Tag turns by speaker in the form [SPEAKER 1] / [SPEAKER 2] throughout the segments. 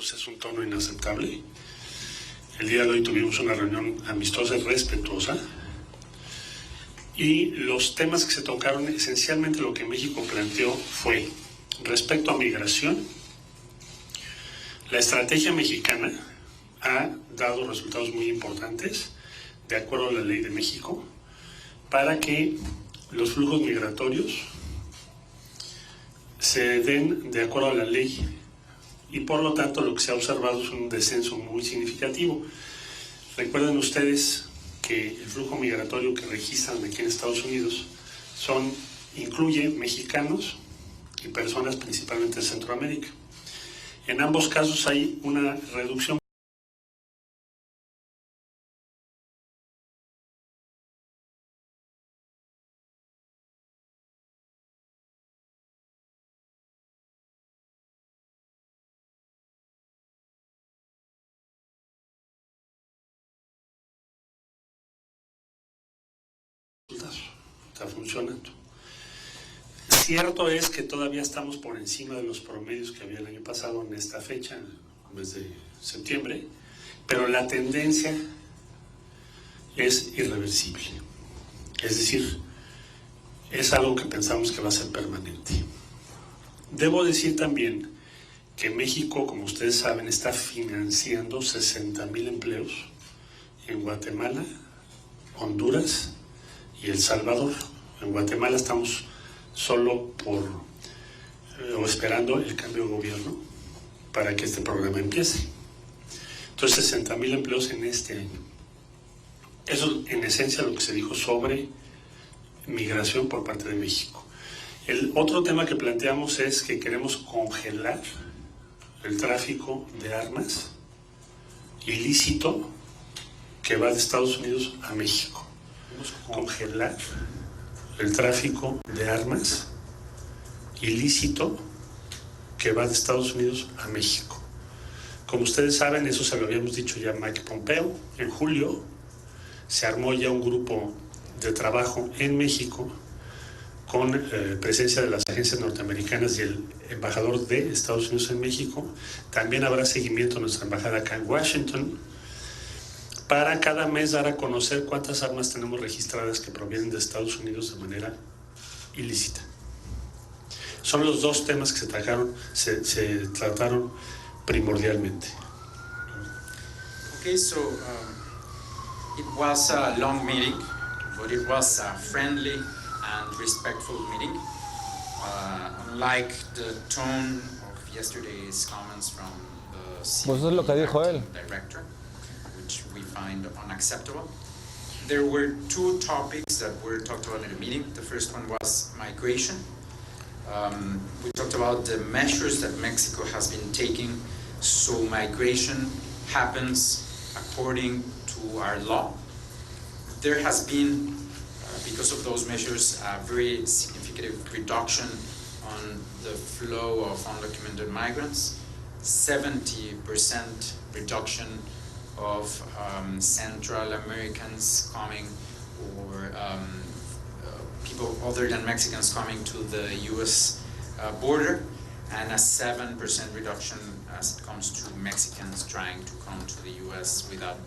[SPEAKER 1] pues es un tono inaceptable. El día de hoy tuvimos una reunión amistosa y respetuosa. Y los temas que se tocaron, esencialmente lo que México planteó fue, respecto a migración, la estrategia mexicana ha dado resultados muy importantes, de acuerdo a la ley de México, para que los flujos migratorios se den de acuerdo a la ley, y por lo tanto lo que se ha observado es un descenso muy significativo. Recuerden ustedes que el flujo migratorio que registran aquí en Estados Unidos incluye mexicanos y personas principalmente de Centroamérica. En ambos casos hay una reducción está funcionando. Cierto es que todavía estamos por encima de los promedios que había el año pasado en esta fecha, en el mes de septiembre, pero la tendencia es irreversible. Es decir, es algo que pensamos que va a ser permanente. Debo decir también que México, como ustedes saben, está financiando 60,000 empleos en Guatemala, Honduras y El Salvador. En Guatemala estamos solo esperando el cambio de gobierno para que este programa empiece. Entonces, 60,000 empleos en este año. Eso en esencia lo que se dijo sobre migración por parte de México. El otro tema que planteamos es que queremos congelar el tráfico de armas ilícito que va de Estados Unidos a México. Congelar el tráfico de armas ilícito que va de Estados Unidos a México. Como ustedes saben, eso se lo habíamos dicho ya a Mike Pompeo. En julio se armó ya un grupo de trabajo en México con presencia de las agencias norteamericanas y el embajador de Estados Unidos en México. También habrá seguimiento a nuestra embajada acá en Washington, para cada mes dar a conocer cuántas armas tenemos registradas que provienen de Estados Unidos de manera ilícita. Son los dos temas que se trataron primordialmente.
[SPEAKER 2] Okay, so it was a long meeting, but it was a friendly and respectful meeting. Unlike the tone of yesterday's comments from the
[SPEAKER 3] Pues eso es lo que dijo él.
[SPEAKER 2] director, which we find unacceptable. There were two topics that were talked about in the meeting. The first one was migration. We talked about the measures that Mexico has been taking so migration happens according to our law. There has been, because of those measures, a very significant reduction on the flow of undocumented migrants, 70% reduction of Central Americans coming, or people other than Mexicans coming to the U.S. Border, and a 7% reduction as it comes to Mexicans trying to come to the U.S. without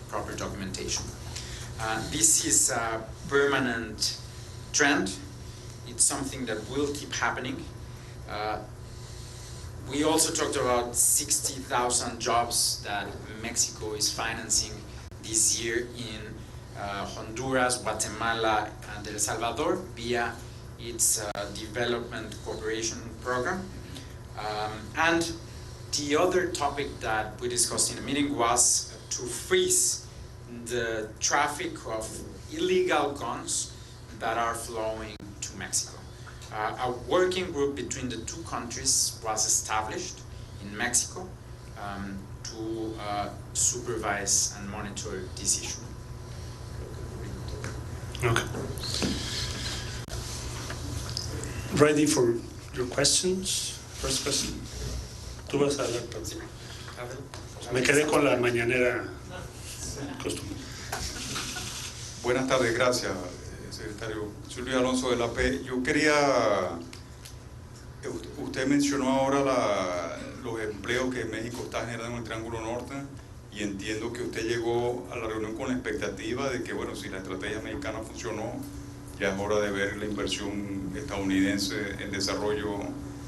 [SPEAKER 2] proper documentation. This is a permanent trend. It's something that will keep happening. We also talked about 60,000 jobs that Mexico is financing this year in Honduras, Guatemala, and El Salvador via its development cooperation program. And the other topic that we discussed in the meeting was to freeze the traffic of illegal guns that are flowing to Mexico. A working group between the two countries was established in Mexico to supervise and monitor this issue.
[SPEAKER 1] Okay. Ready for your questions? First question. Tú vas a hablar, perdón. Me quedé con la mañanera costumbre.
[SPEAKER 4] Buenas tardes, gracias, secretario. Soy Luis Alonso de la P. Yo quería, usted mencionó ahora los empleos que México está generando en el Triángulo Norte, y entiendo que usted llegó a la reunión con la expectativa de que, bueno, si la estrategia mexicana funcionó, ya es hora de ver la inversión estadounidense en desarrollo.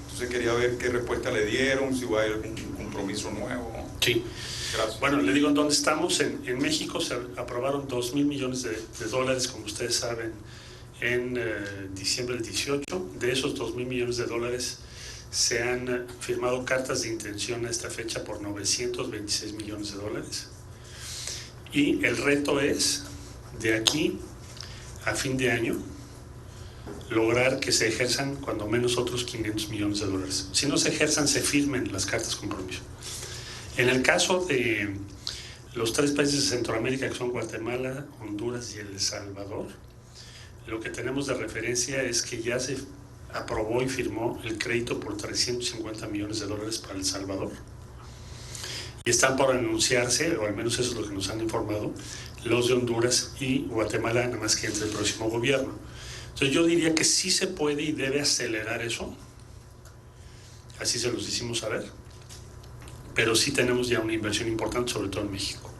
[SPEAKER 4] Entonces quería ver qué respuesta le dieron, si va a haber algún compromiso nuevo.
[SPEAKER 1] Sí.
[SPEAKER 4] Gracias.
[SPEAKER 1] Bueno, le digo en dónde estamos. En México se aprobaron 2,000 millones de dólares, como ustedes saben, en diciembre del 18. De esos 2,000 millones de dólares se han firmado cartas de intención a esta fecha por 926 millones de dólares. Y el reto es, de aquí a fin de año, lograr que se ejerzan cuando menos otros 500 millones de dólares. Si no se ejerzan, se firmen las cartas de compromiso. En el caso de los 3 países de Centroamérica, que son Guatemala, Honduras y El Salvador, lo que tenemos de referencia es que ya se aprobó y firmó el crédito por 350 millones de dólares para El Salvador. Y están por anunciarse, o al menos eso es lo que nos han informado, los de Honduras y Guatemala, nada más que entre el próximo gobierno. Entonces yo diría que sí se puede y debe acelerar eso, así se los hicimos saber, pero sí tenemos ya una inversión importante, sobre todo en México.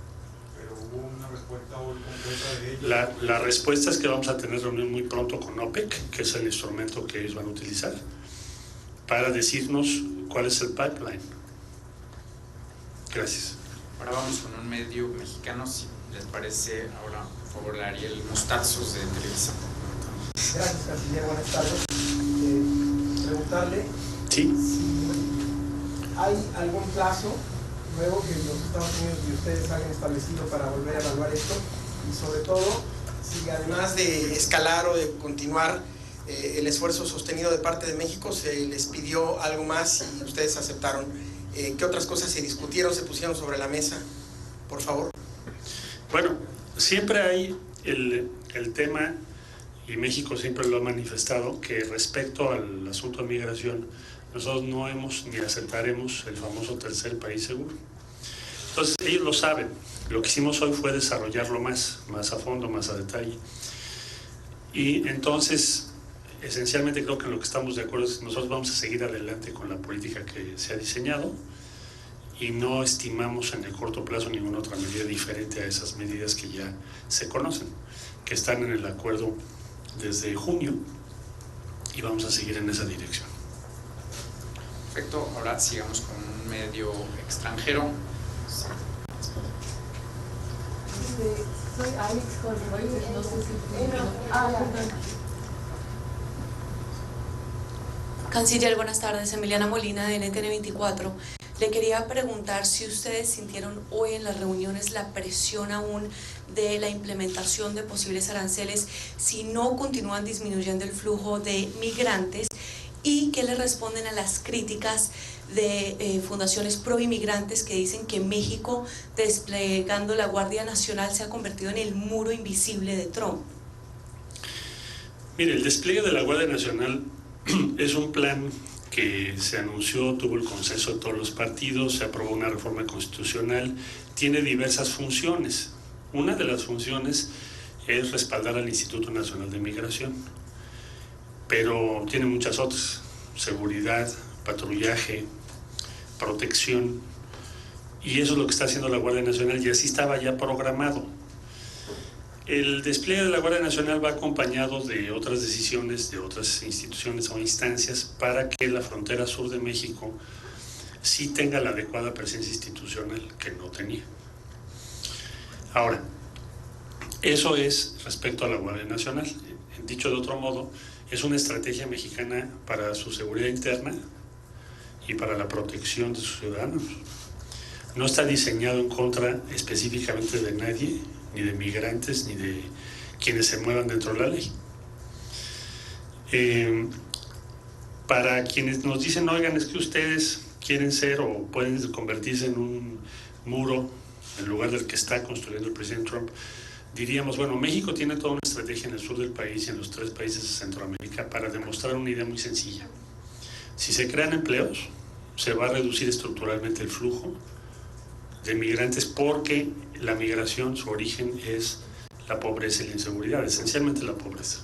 [SPEAKER 4] ¿Pero hubo una respuesta hoy completa de ellos?
[SPEAKER 1] La respuesta es que vamos a tener reunión muy pronto con OPEC, que es el instrumento que ellos van a utilizar, para decirnos cuál es el pipeline. Gracias.
[SPEAKER 2] Ahora vamos con un medio mexicano, si les parece. Ahora, por favor, Ariel Mostazos de Televisa.
[SPEAKER 3] Gracias, canciller. Buenas tardes. Preguntarle
[SPEAKER 1] Sí.
[SPEAKER 3] si hay algún plazo nuevo que los Estados Unidos y ustedes hayan establecido para volver a evaluar esto, y sobre todo, si además de escalar o de continuar el esfuerzo sostenido de parte de México, se les pidió algo más y ustedes aceptaron. ¿Qué otras cosas se discutieron, se pusieron sobre la mesa? Por favor.
[SPEAKER 1] Bueno, siempre hay el tema, y México siempre lo ha manifestado, que respecto al asunto de migración, nosotros no hemos ni aceptaremos el famoso tercer país seguro. Entonces, ellos lo saben. Lo que hicimos hoy fue desarrollarlo más a fondo, más a detalle. Y entonces, esencialmente creo que en lo que estamos de acuerdo es que nosotros vamos a seguir adelante con la política que se ha diseñado y no estimamos en el corto plazo ninguna otra medida diferente a esas medidas que ya se conocen, que están en el acuerdo desde junio, y vamos a seguir en esa dirección.
[SPEAKER 2] Perfecto, ahora sigamos con un medio extranjero.
[SPEAKER 5] Soy Alex Jorge, no sé si... perdón. Canciller, buenas tardes. Emiliana Molina de NTN 24. Le quería preguntar si ustedes sintieron hoy en las reuniones la presión aún de la implementación de posibles aranceles si no continúan disminuyendo el flujo de migrantes, y qué le responden a las críticas de fundaciones pro inmigrantes que dicen que México, desplegando la Guardia Nacional, se ha convertido en el muro invisible de Trump.
[SPEAKER 1] Mire, el despliegue de la Guardia Nacional es un plan que se anunció, tuvo el consenso de todos los partidos, se aprobó una reforma constitucional, tiene diversas funciones. Una de las funciones es respaldar al Instituto Nacional de Migración, pero tiene muchas otras: seguridad, patrullaje, protección, y eso es lo que está haciendo la Guardia Nacional, y así estaba ya programado. El despliegue de la Guardia Nacional va acompañado de otras decisiones de otras instituciones o instancias para que la frontera sur de México sí tenga la adecuada presencia institucional que no tenía. Ahora, eso es respecto a la Guardia Nacional. Dicho de otro modo, es una estrategia mexicana para su seguridad interna y para la protección de sus ciudadanos. No está diseñado en contra específicamente de nadie, ni de migrantes, ni de quienes se muevan dentro de la ley. Para quienes nos dicen, oigan, es que ustedes quieren ser o pueden convertirse en un muro en lugar del que está construyendo el presidente Trump, diríamos, bueno, México tiene toda una estrategia en el sur del país y en los 3 países de Centroamérica para demostrar una idea muy sencilla. Si se crean empleos, se va a reducir estructuralmente el flujo de migrantes, porque la migración, su origen es la pobreza y la inseguridad, esencialmente la pobreza.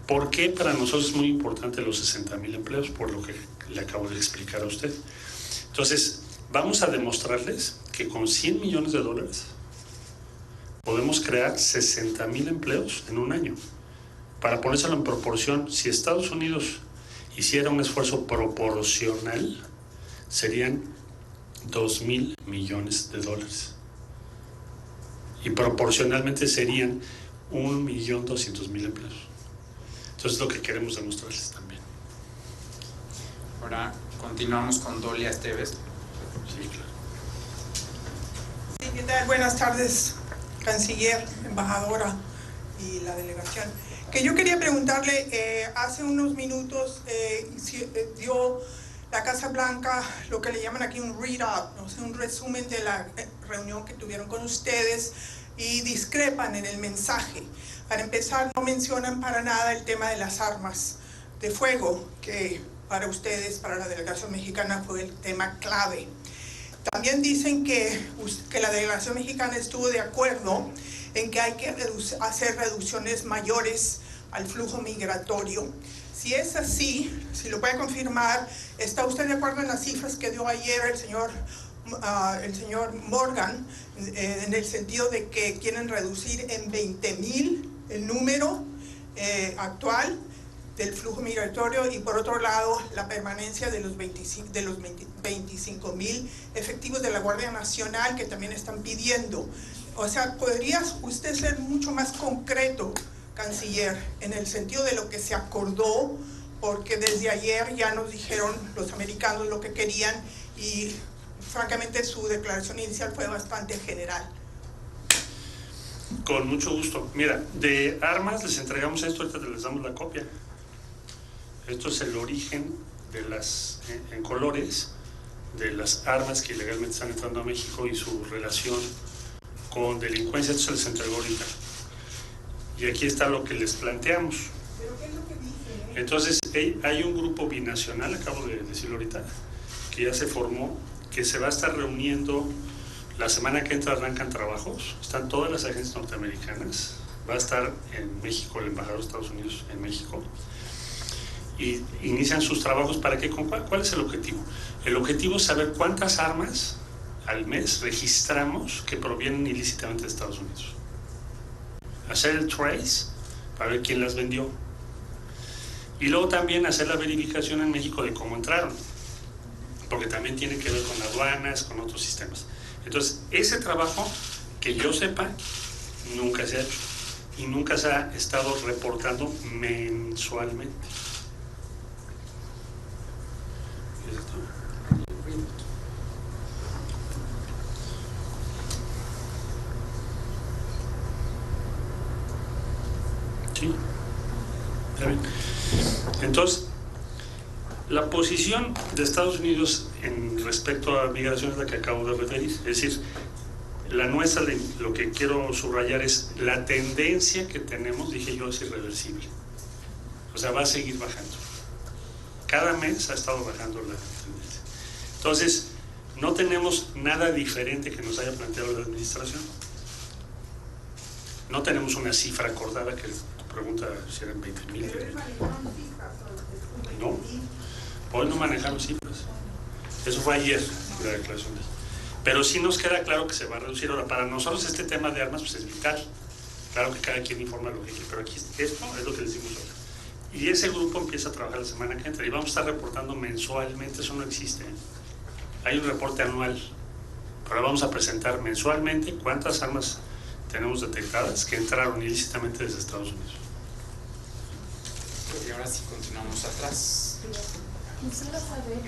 [SPEAKER 1] ¿Por qué para nosotros es muy importante los 60,000 empleos? Por lo que le acabo de explicar a usted. Entonces, vamos a demostrarles que con $100 millones podemos crear 60,000 empleos en un año. Para ponérselo en proporción, si Estados Unidos hiciera un esfuerzo proporcional, serían $2,000 millones. Y proporcionalmente serían 1,200,000 empleos. Entonces es lo que queremos demostrarles también.
[SPEAKER 2] Ahora continuamos con Dolia Esteves.
[SPEAKER 1] Sí, claro.
[SPEAKER 6] Sí, ¿qué tal? Buenas tardes, canciller, embajadora y la delegación. Que yo quería preguntarle, hace unos minutos dio la Casa Blanca lo que le llaman aquí un read-out, o sea, un resumen de la reunión que tuvieron con ustedes y discrepan en el mensaje. Para empezar, no mencionan para nada el tema de las armas de fuego, que para ustedes, para la delegación mexicana, fue el tema clave. También dicen que la delegación mexicana estuvo de acuerdo en que hay que hacer reducciones mayores al flujo migratorio. Si es así, si lo puede confirmar, ¿está usted de acuerdo en las cifras que dio ayer el señor Morgan, en el sentido de que quieren reducir en 20,000 el número actual del flujo migratorio, y por otro lado la permanencia de los 25,000 efectivos de la Guardia Nacional que también están pidiendo? O sea, ¿podría usted ser mucho más concreto, canciller, en el sentido de lo que se acordó? Porque desde ayer ya nos dijeron los americanos lo que querían y francamente su declaración inicial fue bastante general.
[SPEAKER 1] Con mucho gusto. Mira, de armas les entregamos esto, ahorita les damos la copia. Esto es el origen de las, en colores, de las armas que ilegalmente están entrando a México y su relación con delincuencia. Esto se les entregó ahorita. Y aquí está lo que les planteamos.
[SPEAKER 6] ¿Pero qué es lo que dicen?
[SPEAKER 1] Entonces, hay un grupo binacional, acabo de decirlo ahorita, que ya se formó, que se va a estar reuniendo. La semana que entra arrancan trabajos, están todas las agencias norteamericanas, va a estar en México el embajador de Estados Unidos en México, y inician sus trabajos. ¿Para qué? ¿Cuál es el objetivo? El objetivo es saber cuántas armas al mes registramos que provienen ilícitamente de Estados Unidos. Hacer el trace para ver quién las vendió. Y luego también hacer la verificación en México de cómo entraron, porque también tiene que ver con aduanas, con otros sistemas. Entonces, ese trabajo, que yo sepa, nunca se ha hecho y nunca se ha estado reportando mensualmente. Sí, está bien. Entonces, la posición de Estados Unidos en respecto a migración es la que acabo de referir. Es decir, la nuestra, lo que quiero subrayar es la tendencia que tenemos, dije yo, es irreversible. O sea, va a seguir bajando. Cada mes ha estado bajando la tendencia. Entonces, no tenemos nada diferente que nos haya planteado la administración. No tenemos una cifra acordada, que tu pregunta si eran 20,000. No, hoy no manejaron cifras. Eso fue ayer, la declaración. Pero sí nos queda claro que se va a reducir. Ahora, para nosotros este tema de armas pues es vital. Claro que cada quien informa lo que quiere, pero aquí esto es lo que les dimos ahora. Y ese grupo empieza a trabajar la semana que entra y vamos a estar reportando mensualmente. Eso no existe. Hay un reporte anual, pero vamos a presentar mensualmente cuántas armas tenemos detectadas que entraron ilícitamente desde Estados Unidos.
[SPEAKER 2] Y ahora sí continuamos atrás.
[SPEAKER 5] Quisiera saber,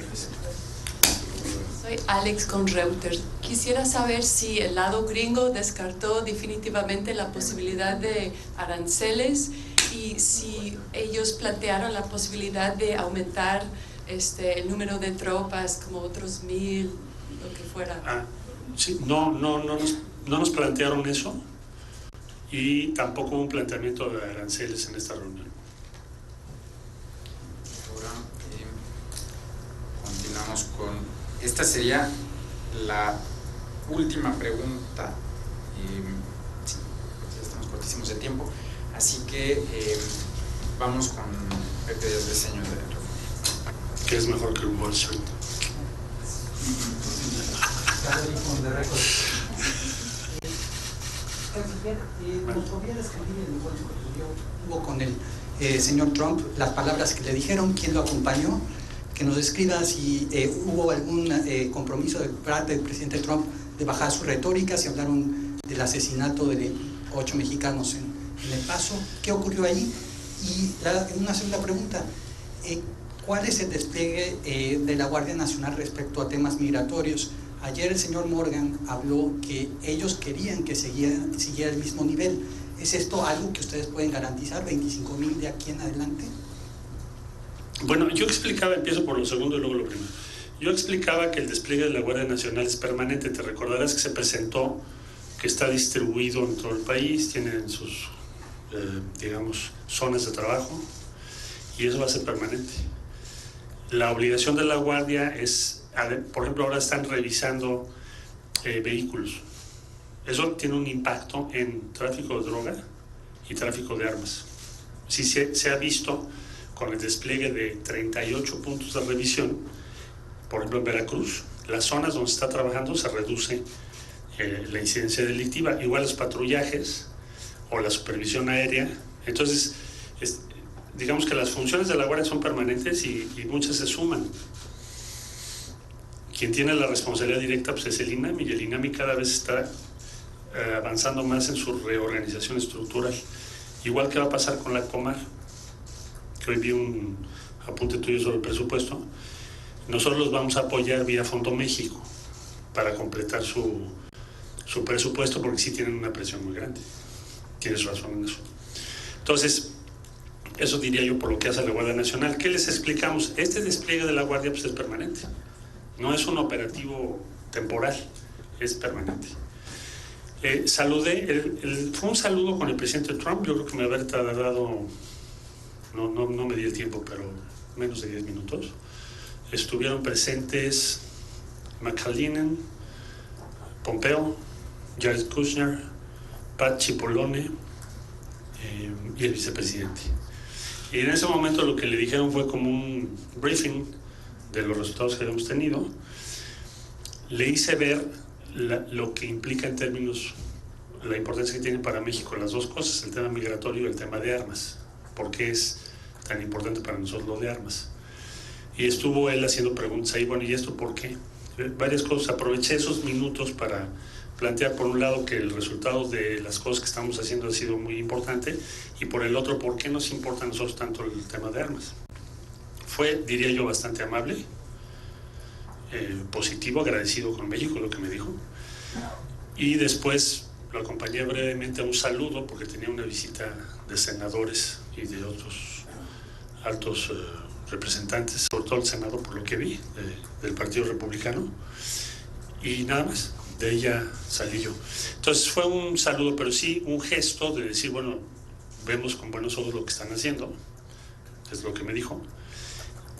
[SPEAKER 5] soy Alex con Reuters. Quisiera saber si el lado gringo descartó definitivamente la posibilidad de aranceles y si ellos plantearon la posibilidad de aumentar el número de tropas como otros 1,000, lo que fuera.
[SPEAKER 1] Sí, no nos plantearon eso y tampoco hubo un planteamiento de aranceles en esta reunión.
[SPEAKER 2] Ahora continuamos con... Esta sería la última pregunta. Sí, ya estamos cortísimos de tiempo. Así que vamos con Pepe Díaz Briceño de Reforma.
[SPEAKER 1] ¿Qué es mejor que un Wall Street?
[SPEAKER 7] ¿Nos podría describir el encuentro que tuvo con el señor Trump, las palabras que le dijeron, quién lo acompañó? Que nos describa si hubo algún compromiso de parte del presidente Trump de bajar su retórica, si hablaron del asesinato de 8 mexicanos en El Paso, qué ocurrió allí. Y una segunda pregunta, ¿cuál es el despliegue de la Guardia Nacional respecto a temas migratorios? Ayer el señor Morgan habló que ellos querían que siguiera el mismo nivel. ¿Es esto algo que ustedes pueden garantizar, 25,000 de aquí en adelante?
[SPEAKER 1] Bueno, yo explicaba, empiezo por lo segundo y luego lo primero. Yo explicaba que el despliegue de la Guardia Nacional es permanente. Te recordarás que se presentó que está distribuido en todo el país, tienen sus, digamos, zonas de trabajo, y eso va a ser permanente. La obligación de la Guardia es, por ejemplo, ahora están revisando vehículos. Eso tiene un impacto en tráfico de droga y tráfico de armas. Sí se ha visto con el despliegue de 38 puntos de revisión, por ejemplo en Veracruz, las zonas donde se está trabajando se reduce la incidencia delictiva, igual los patrullajes o la supervisión aérea. Entonces, digamos que las funciones de la Guardia son permanentes y muchas se suman. Quien tiene la responsabilidad directa pues, es el INAMI, y el INAMI cada vez está avanzando más en su reorganización estructural. Igual que va a pasar con la Comar, que hoy vi un apunte tuyo sobre el presupuesto. Nosotros los vamos a apoyar vía Fondo México para completar su presupuesto, porque sí tienen una presión muy grande. Tienes razón en eso. Entonces, eso diría yo por lo que hace la Guardia Nacional. ¿Qué les explicamos? Este despliegue de la Guardia pues, es permanente. No es un operativo temporal, es permanente. Fue un saludo con el presidente Trump. Yo creo que me habría tardado, no me di el tiempo, pero menos de 10 minutos. Estuvieron presentes McAleenan, Pompeo, Jared Kushner, Pat Cipollone y el vicepresidente. Y en ese momento lo que le dijeron fue como un briefing de los resultados que habíamos tenido. Le hice ver lo que implica en términos, la importancia que tienen para México las dos cosas, el tema migratorio y el tema de armas. ¿Por qué es tan importante para nosotros lo de armas? Y estuvo él haciendo preguntas ahí, bueno, ¿y esto por qué? Varias cosas. Aproveché esos minutos para plantear, por un lado, que el resultado de las cosas que estamos haciendo ha sido muy importante, y por el otro, ¿por qué nos importa a nosotros tanto el tema de armas? Fue, diría yo, bastante amable, positivo, agradecido con México, lo que me dijo. Y después lo acompañé brevemente a un saludo, porque tenía una visita de senadores y de otros altos representantes, sobre todo el Senado, por lo que vi, del Partido Republicano, y nada más. De ella salí yo. Entonces fue un saludo, pero sí un gesto de decir, bueno, vemos con buenos ojos lo que están haciendo, es lo que me dijo,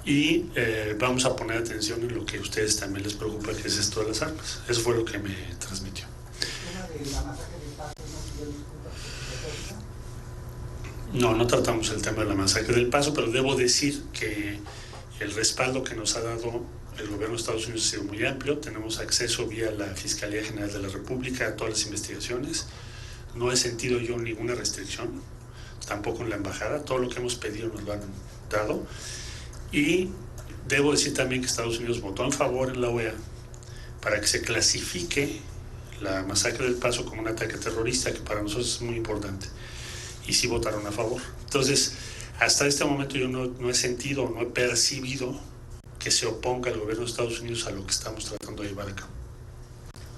[SPEAKER 1] y vamos a poner atención en lo que a ustedes también les preocupa, que es esto de las armas. Eso fue lo que me transmitió. No tratamos el tema de la masacre del Paso, pero debo decir que el respaldo que nos ha dado el gobierno de Estados Unidos ha sido muy amplio. Tenemos acceso vía la Fiscalía General de la República a todas las investigaciones. No he sentido yo ninguna restricción, tampoco en la embajada. Todo lo que hemos pedido nos lo han dado. Y debo decir también que Estados Unidos votó en favor en la OEA para que se clasifique la masacre del Paso como un ataque terrorista, que para nosotros es muy importante. Y sí votaron a favor. Entonces, hasta este momento yo no he sentido, no he percibido que se oponga el gobierno de Estados Unidos a lo que estamos tratando de llevar a cabo.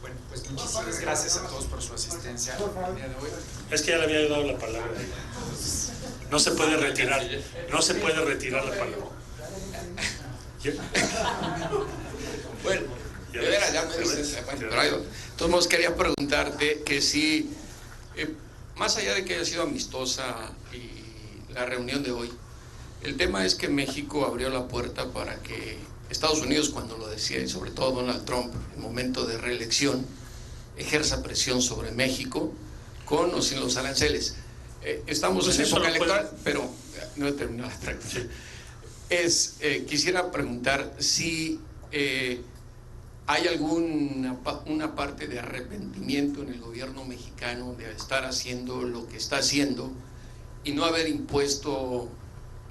[SPEAKER 2] Bueno, pues muchísimas gracias a todos por su asistencia el día de hoy.
[SPEAKER 1] Es que ya le había dado la palabra. No se puede retirar, no se puede retirar la palabra.
[SPEAKER 8] Bueno, de veras, ya me dices, pero ahí va. Todos modos, quería preguntarte que si, más allá de que haya sido amistosa y la reunión de hoy, el tema es que México abrió la puerta para que Estados Unidos, cuando lo decía, y sobre todo Donald Trump, en momento de reelección, ejerza presión sobre México con o sin los aranceles. Estamos en época electoral, pero no he terminado la pregunta. Quisiera preguntar si ¿hay una parte de arrepentimiento en el gobierno mexicano de estar haciendo lo que está haciendo y no haber impuesto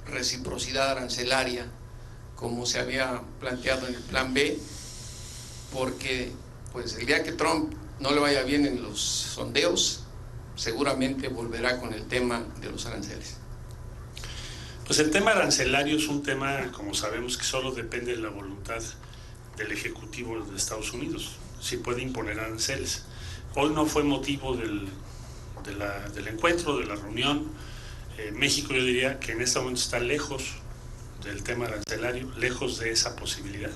[SPEAKER 8] reciprocidad arancelaria como se había planteado en el plan B? Porque pues el día que Trump no le vaya bien en los sondeos, seguramente volverá con el tema de los aranceles.
[SPEAKER 1] Pues el tema arancelario es un tema, como sabemos, que solo depende de la voluntad del Ejecutivo de Estados Unidos, si puede imponer aranceles. Hoy no fue motivo del encuentro, de la reunión. México, yo diría que en este momento está lejos del tema arancelario, lejos de esa posibilidad.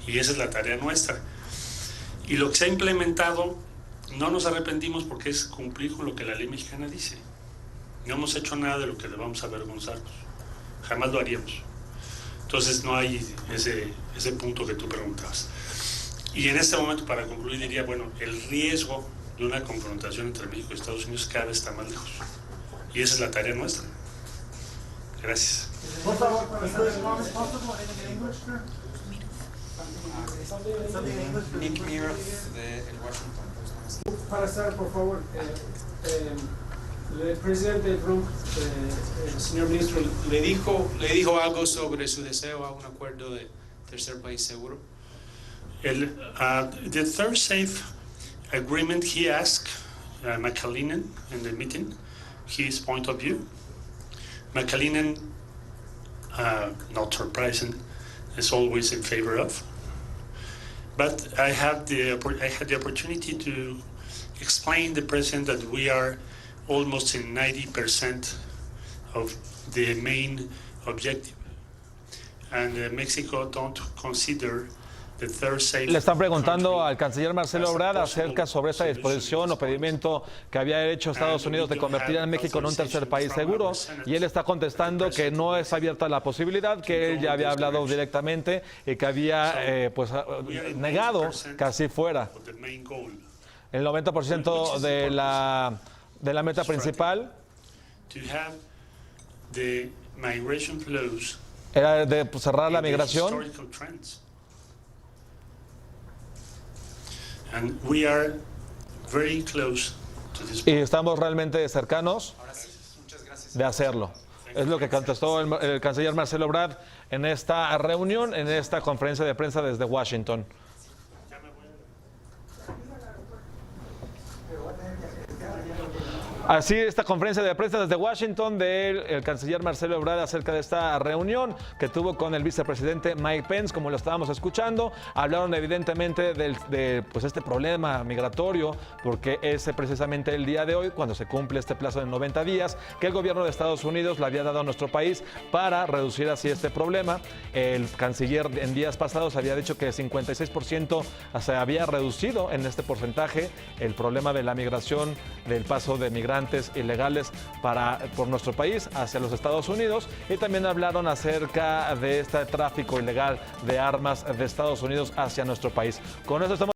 [SPEAKER 1] Y esa es la tarea nuestra. Y lo que se ha implementado, no nos arrepentimos porque es cumplir con lo que la ley mexicana dice. No hemos hecho nada de lo que debamos avergonzarnos. Jamás lo haríamos. Entonces no hay ese punto que tú preguntabas. Y en este momento, para concluir, diría, bueno, el riesgo de una confrontación entre México y Estados Unidos cada vez está más lejos. Y esa es la tarea nuestra. Gracias.
[SPEAKER 9] Por favor,
[SPEAKER 2] Nick Mirov de El Washington Post.
[SPEAKER 9] para estar, por favor, el presidente Trump, el señor ministro, le dijo algo sobre su deseo a un acuerdo de tercer país seguro.
[SPEAKER 1] The third safe agreement, he asked McAleenan in the meeting his point of view. McAleenan, not surprising, is always in favor of. But I had the opportunity to explain to the president that we are almost in 90% of the main objective, and Mexico don't consider.
[SPEAKER 10] Le están preguntando al canciller Marcelo Ebrard acerca sobre esta disposición o pedimento que había hecho Estados Unidos de convertir a México en un tercer país seguro, y él está contestando que no es abierta la posibilidad, que él ya había hablado directamente y que había negado que así fuera. El 90% de la meta principal era de cerrar la migración.
[SPEAKER 1] And we are very close to this.
[SPEAKER 10] Y estamos realmente cercanos de hacerlo. Es lo que contestó el canciller Marcelo Ebrard en esta reunión, en esta conferencia de prensa desde Washington. Así, esta conferencia de prensa desde Washington del canciller Marcelo Ebrard acerca de esta reunión que tuvo con el vicepresidente Mike Pence, como lo estábamos escuchando. Hablaron evidentemente de este problema migratorio, porque es precisamente el día de hoy, cuando se cumple este plazo de 90 días, que el gobierno de Estados Unidos le había dado a nuestro país para reducir así este problema. El canciller en días pasados había dicho que 56% se había reducido en este porcentaje el problema de la migración, del paso de migrantes ilegales por nuestro país hacia los Estados Unidos, y también hablaron acerca de este tráfico ilegal de armas de Estados Unidos hacia nuestro país. Con eso estamos